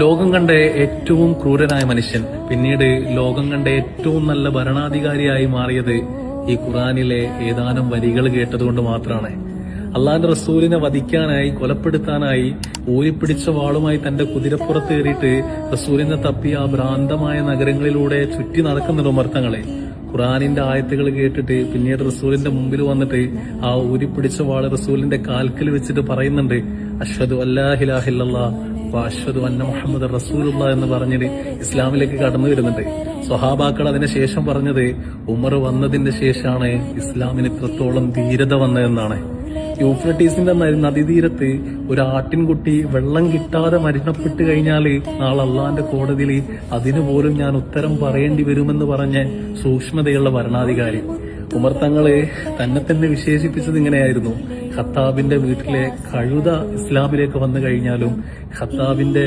ലോകം കണ്ട ഏറ്റവും ക്രൂരനായ മനുഷ്യൻ പിന്നീട് ലോകം കണ്ട ഏറ്റവും നല്ല ഭരണാധികാരിയായി മാറിയത് ഈ ഖുറാനിലെ ഏതാനും വരികൾ കേട്ടതുകൊണ്ട് മാത്രമാണ്. അള്ളാന്റെ റസൂലിനെ വധിക്കാനായി, കൊലപ്പെടുത്താനായി ഊരിപ്പിടിച്ച വാളുമായി തന്റെ കുതിരപ്പുറത്ത് കയറിയിട്ട് റസൂലിനെ തപ്പി ആ ഭ്രാന്തമായ നഗരങ്ങളിലൂടെ ചുറ്റി നടക്കുന്ന ഉമർത്തങ്ങളെ ഖുറാനിന്റെ ആയത്തുകൾ കേട്ടിട്ട് പിന്നീട് റസൂലിന്റെ മുമ്പിൽ വന്നിട്ട് ആ ഊരിപ്പിടിച്ച വാള് റസൂലിന്റെ കാൽക്കൽ വെച്ചിട്ട് പറയുന്നുണ്ട്, അഷ്ഹദു അല്ലാ ഇലാഹ ഇല്ലല്ലാഹ് വ അഷ്ഹദു അന്ന മുഹമ്മദ് റസൂലുള്ളാഹ് എന്ന് പറഞ്ഞിട്ട് ഇസ്ലാമിലേക്ക് കടന്നു വരുന്നുണ്ട്. സ്വഹാബാക്കൾ അതിന് ശേഷം പറഞ്ഞത് ഉമർ വന്നതിന്റെ ശേഷമാണ് ഇസ്ലാമിന് ഇത്രത്തോളം ധീരത വന്നതെന്നാണ്. യൂഫ്രട്ടീസിന്റെ നദീതീരത്ത് ഒരു ആട്ടിൻകുട്ടി വെള്ളം കിട്ടാതെ മരണപ്പെട്ട് കഴിഞ്ഞാൽ നാളെ അള്ളാന്റെ കോടതിയിൽ അതിനുപോലും ഞാൻ ഉത്തരം പറയേണ്ടി വരുമെന്ന് പറഞ്ഞ സൂക്ഷ്മതയുള്ള ഭരണാധികാരി ഉമർ തങ്ങള് തന്നെ വിശേഷിപ്പിച്ചത് ഇങ്ങനെയായിരുന്നു: ഖത്താബിന്റെ വീട്ടിലെ കഴുത ഇസ്ലാമിലേക്ക് വന്നു കഴിഞ്ഞാലും ഖത്താബിന്റെ